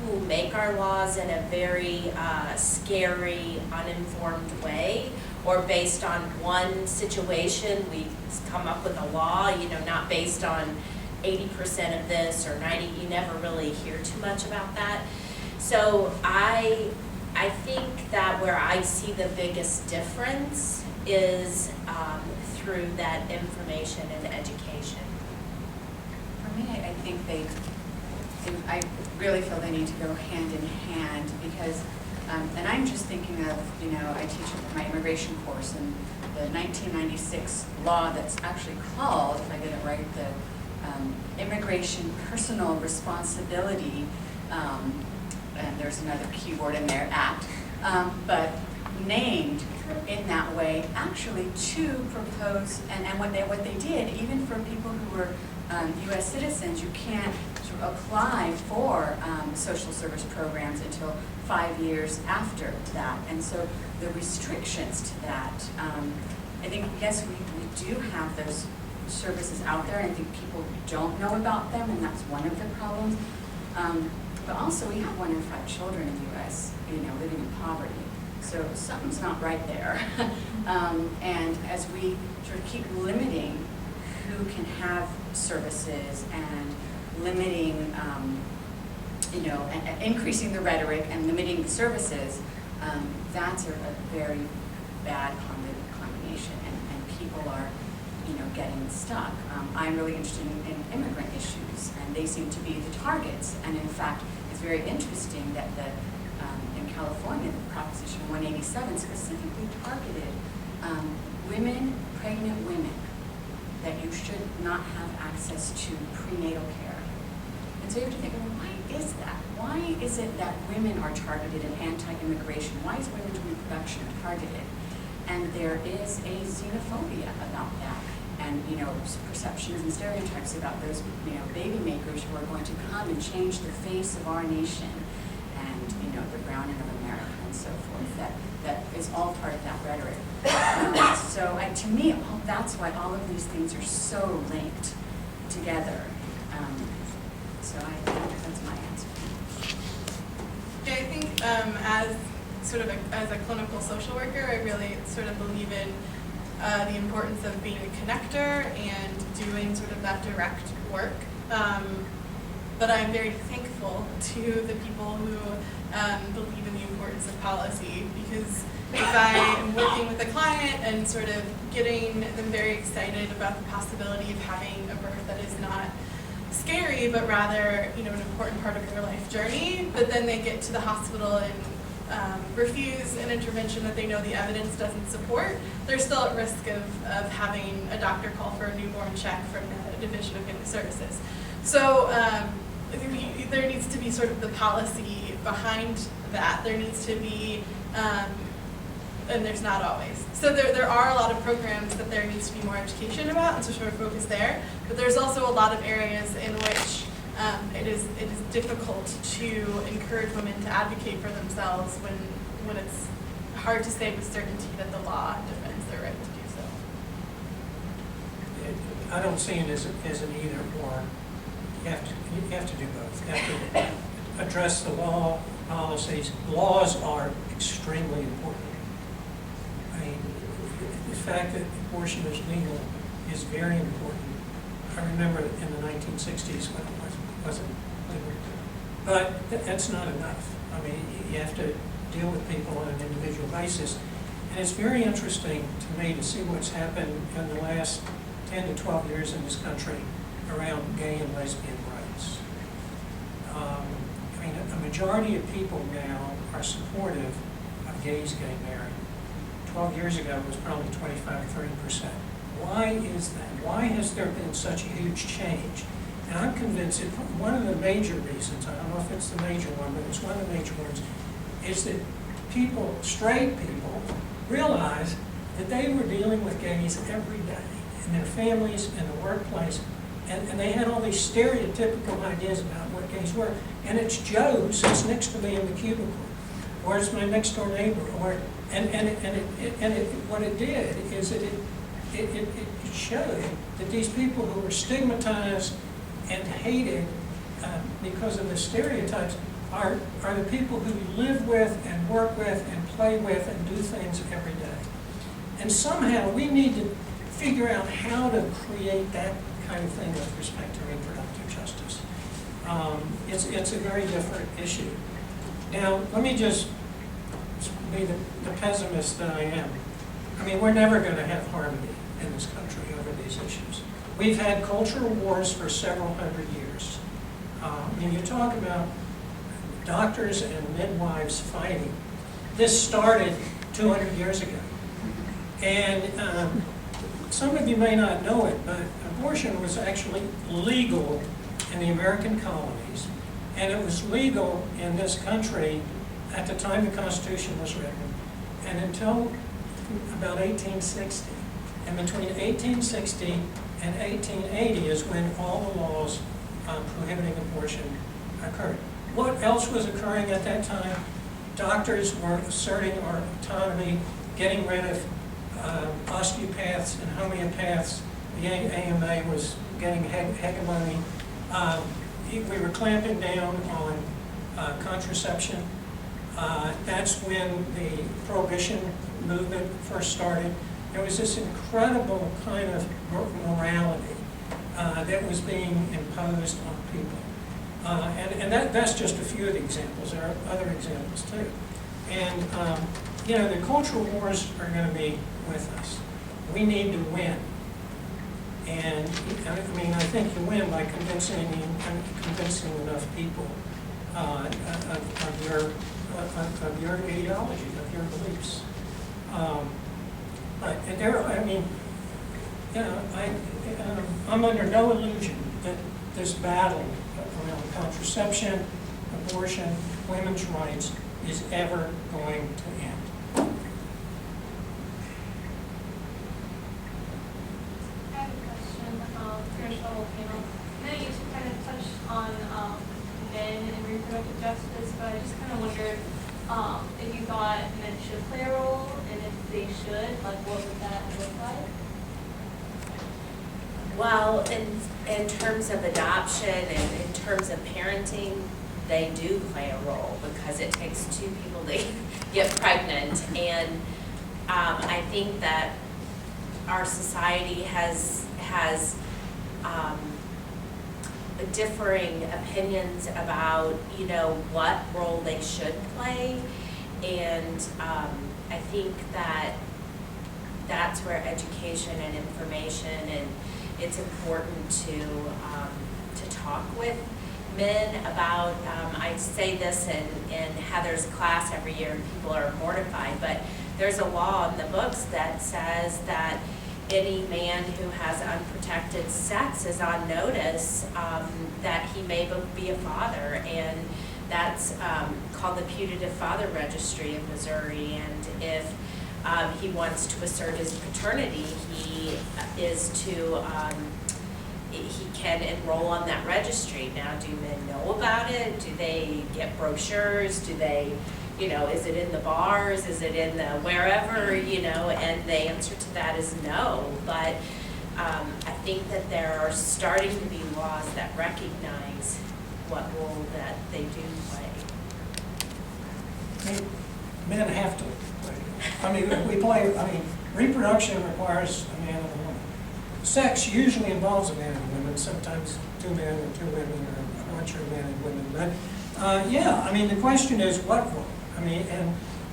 who make our laws in a very scary, uninformed way, or based on one situation, we come up with a law, you know, not based on 80% of this or 90, you never really hear too much about that. So I think that where I see the biggest difference is through that information and education. For me, I think I really feel they need to go hand in hand because, and I'm just thinking of, you know, I teach my immigration course, and the 1996 law that's actually called, if I get it right, the Immigration Personal Responsibility, and there's another keyword in there, Act, but named in that way actually to propose, and what they did, even for people who were U.S. citizens, you can't sort of apply for social service programs until 5 years after that. And so the restrictions to that, I think, yes, we do have those services out there, and I think people don't know about them, and that's one of the problems. But also, we have 1 in 5 children in the U.S., you know, living in poverty. So something's not right there. And as we sort of keep limiting who can have services and limiting, you know, and increasing the rhetoric and limiting the services, that's a very bad combination, and people are, you know, getting stuck. I'm really interested in immigrant issues, and they seem to be the targets. And in fact, it's very interesting that in California, the Proposition 187 specifically targeted women, pregnant women, that you should not have access to prenatal care. And so you have to think, well, why is that? Why is it that women are targeted in anti-immigration? Why is women's reproduction targeted? And there is a xenophobia about that, and, you know, perceptions and stereotypes about those, you know, baby makers who are going to come and change the face of our nation, and, you know, the browning of America and so forth. That is all part of that rhetoric. So to me, that's why all of these things are so linked. together. So I think that's my answer. Yeah, I think as as a clinical social worker, I really sort of believe in the importance of being a connector and doing sort of that direct work. But I'm very thankful to the people who believe in the importance of policy, because if I am working with a client and sort of getting them very excited about the possibility of having a birth that is not scary, but rather, an important part of their life journey, but then they get to the hospital and refuse an intervention that they know the evidence doesn't support, they're still at risk of having a doctor call for a newborn check from the Division of Family Services. So there needs to be sort of the policy behind that. There needs to be, and there's not always. So there are a lot of programs that there needs to be more education about, and so sort of focus there. But there's also a lot of areas in which it is difficult to encourage women to advocate for themselves when it's hard to say with certainty that the law defends their right to do so. I don't see it as an either or. You have to do both. You have to address the law, policies. Laws are extremely important. I mean, the fact that abortion is legal is very important. I remember in the 1960s when it wasn't legal. But that's not enough. I mean, you have to deal with people on an individual basis. And it's very interesting to me to see what's happened in the last 10 to 12 years in this country around gay and lesbian rights. I mean, a majority of people now are supportive of gays getting married. 12 years ago it was probably 25 or 30%. Why is that? Why has there been such a huge change? And I'm convinced that one of the major reasons, I don't know if it's the major one, but it's one of the major ones, is that people, straight people, realized that they were dealing with gays every day in their families, in the workplace, and they had all these stereotypical ideas about what gays were. And it's Joe who sits next to me in the cubicle, or it's my next door neighbor, or what it did is it showed that these people who were stigmatized and hated because of the stereotypes are the people who live with and work with and play with and do things every day. And somehow we need to figure out how to create that kind of thing with respect to reproductive justice. It's a very different issue. Now, let me just be the pessimist that I am. I mean, we're never going to have harmony in this country over these issues. We've had cultural wars for several hundred years. I mean, you talk about doctors and midwives fighting. This started 200 years ago. And some of you may not know it, but abortion was actually legal in the American colonies. And it was legal in this country at the time the Constitution was written, and until about 1860. And between 1860 and 1880 is when all the laws prohibiting abortion occurred. What else was occurring at that time? Doctors were asserting our autonomy, getting rid of osteopaths and homeopaths. The AMA was getting hegemony. We were clamping down on contraception. That's when the Prohibition movement first started. There was this incredible kind of morality that was being imposed on people. And that's just a few of the examples. There are other examples too. And the cultural wars are going to be with us. We need to win. And I mean, I think you win by convincing enough people of your ideology, of your beliefs. But I'm under no illusion that this battle around contraception, abortion, women's rights is ever going to end. I have a question for your whole panel. I know you kind of touched on men and reproductive justice, but I just kind of wondered if you thought men should play a role, and if they should, like what would that look like? Well, in terms of adoption and in terms of parenting, they do play a role because it takes two people to get pregnant. And I think that our society has differing opinions about, you know, what role they should play. And I think that that's where education and information, and it's important to talk with men about, I say this in Heather's class every year and people are mortified, but there's a law in the books that says that any man who has unprotected sex is on notice that he may be a father, and that's called the Putative Father Registry in Missouri. And if he wants to assert his paternity, he can enroll on that registry. Now, do men know about it? Do they get brochures? Do they, you know, is it in the bars? Is it in the wherever, you know? And the answer to that is no. But I think that there are starting to be laws that recognize what role that they do play. Men have to play. I mean, reproduction requires a man and a woman. Sex usually involves a man and a woman, sometimes two men or two women, or a bunch of men and women. But yeah, I mean, the question is what role? I mean,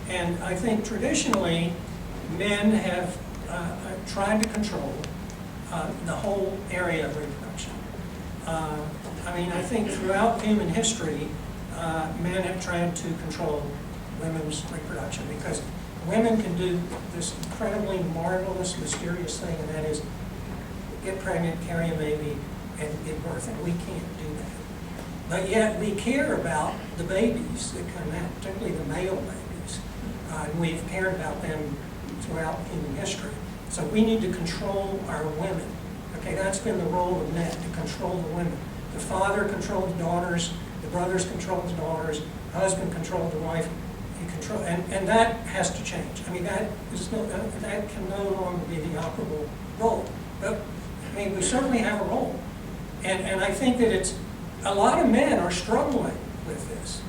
and I think traditionally men have tried to control the whole area of reproduction. I mean, I think throughout human history, men have tried to control women's reproduction because women can do this incredibly marvelous, mysterious thing, and that is get pregnant, carry a baby, and give birth, and we can't do that. But yet we care about the babies that come out, particularly the male babies, and we've cared about them throughout human history. So we need to control our women. Okay, that's been the role of men, to control the women. The father controls daughters, the brothers control the daughters, the husband controls the wife. And that has to change. I mean, that can no longer be the operable role. But I mean, we certainly have a role, and I think that a lot of men are struggling with this.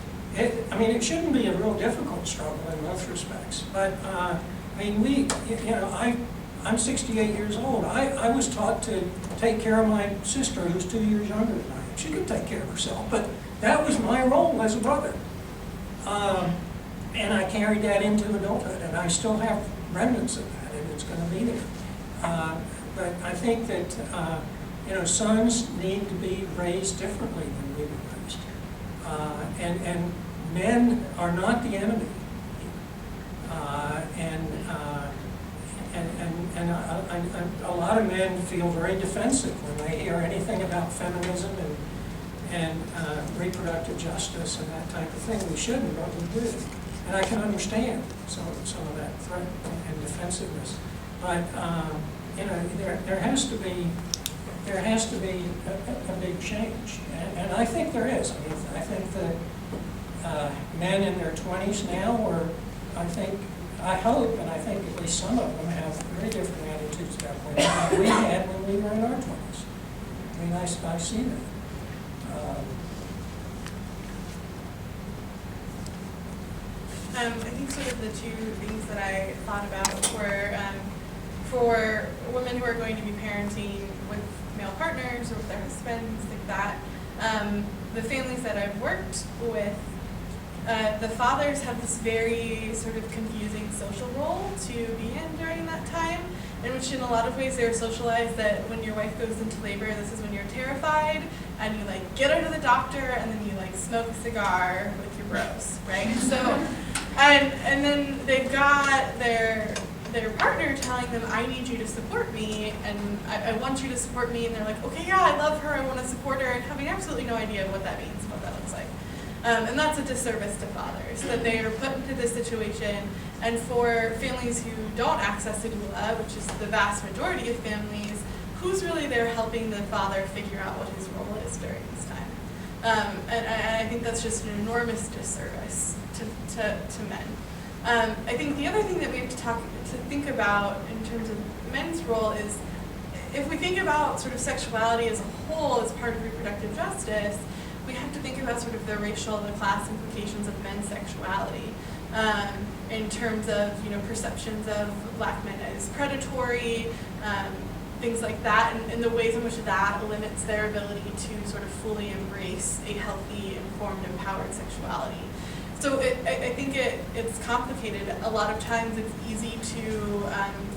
I mean, it shouldn't be a real difficult struggle in most respects. But I mean, I'm 68 years old. I was taught to take care of my sister, who's 2 years younger than I am. She could take care of herself, but that was my role as a brother. And I carried that into adulthood, and I still have remnants of that, and it's going to be there. But I think that sons need to be raised differently than we were raised, and men are not the enemy. And a lot of men feel very defensive when they hear anything about feminism and reproductive justice and that type of thing. We shouldn't, but we do. And I can understand some of that threat and defensiveness. But there has to be a big change, and I think there is. I mean, I think that men in their 20s now, or I hope, and I think at least some of them have very different attitudes about women than we had when we were in our 20s. I mean, I see that. I think sort of the two things that I thought about were for women who are going to be parenting with male partners or with their husbands, like that. The families that I've worked with, the fathers have this very sort of confusing social role to be in during that time, in which in a lot of ways they're socialized that when your wife goes into labor, this is when you're terrified, and you like get her to the doctor, and then you like smoke a cigar with your bros, right? So, and then they've got their partner telling them, I need you to support me, and I want you to support me, and they're like, okay, yeah, I love her, I want to support her, and having absolutely no idea what that means, what that looks like. And that's a disservice to fathers, that they are put into this situation, and for families who don't access a doula, which is the vast majority of families, who's really there helping the father figure out what his role is during this time? And I think that's just an enormous disservice to men. I think the other thing that we have to think about in terms of men's role is if we think about sort of sexuality as a whole as part of reproductive justice, we have to think about sort of the racial and the class implications of men's sexuality. In terms of, perceptions of black men as predatory, things like that, and the ways in which that limits their ability to sort of fully embrace a healthy, informed, empowered sexuality. So I think it's complicated. A lot of times it's easy to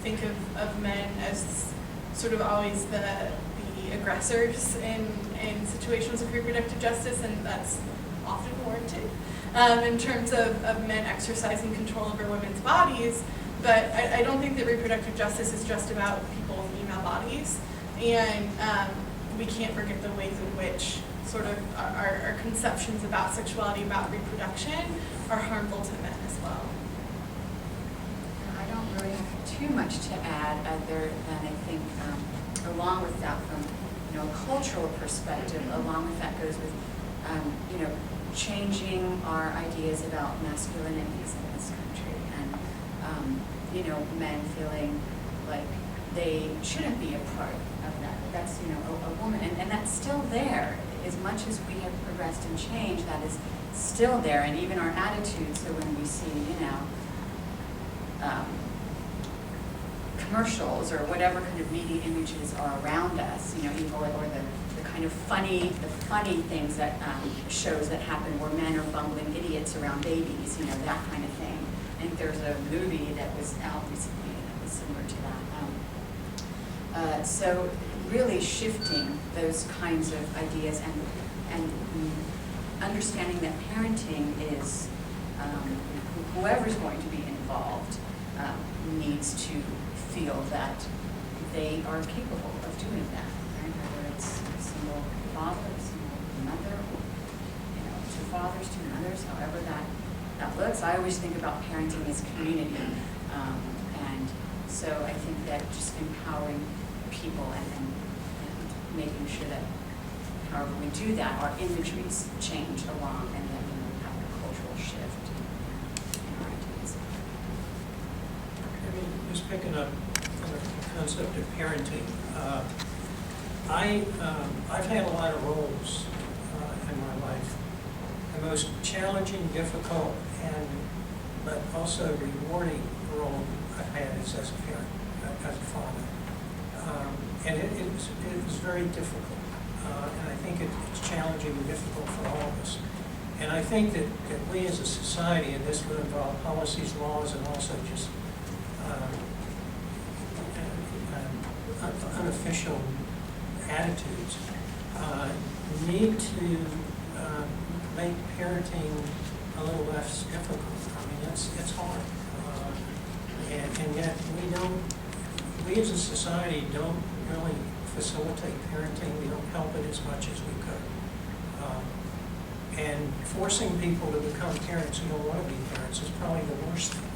think of men as sort of always the aggressors in situations of reproductive justice, and that's often warranted. In terms of men exercising control over women's bodies, but I don't think that reproductive justice is just about people with female bodies, and we can't forget the ways in which sort of our conceptions about sexuality, about reproduction, are harmful to men as well. I don't really have too much to add other than I think, along with that from a cultural perspective, along with that goes with changing our ideas about masculinities in this country, and men feeling like they shouldn't be a part of that. That's a woman, and that's still there. As much as we have progressed and changed, that is still there, and even our attitudes. So when we see commercials or whatever kind of media images are around us, evil, or the kind of funny things that shows that happen where men are bumbling idiots around babies, that kind of thing. I think there's a movie that was out recently that was similar to that. So really shifting those kinds of ideas and understanding that parenting is, whoever's going to be involved needs to feel that they are capable of doing that, right? Whether it's a single father, a single mother, two fathers, two mothers, however that looks. I always think about parenting as community, and so I think that just empowering people and making sure that however we do that, our imageries change along, and then we have a cultural shift in our ideas. Just picking up on the concept of parenting, I've had a lot of roles in my life. The most challenging, difficult, but also rewarding role I've had is as a parent, as a father. And it was very difficult. And I think it's challenging and difficult for all of us. And I think that we as a society, and this would involve policies, laws, and also just unofficial attitudes, need to make parenting a little less difficult. I mean, it's hard. And yet we as a society don't really facilitate parenting. We don't help it as much as we could. And forcing people to become parents who don't want to be parents is probably the worst thing.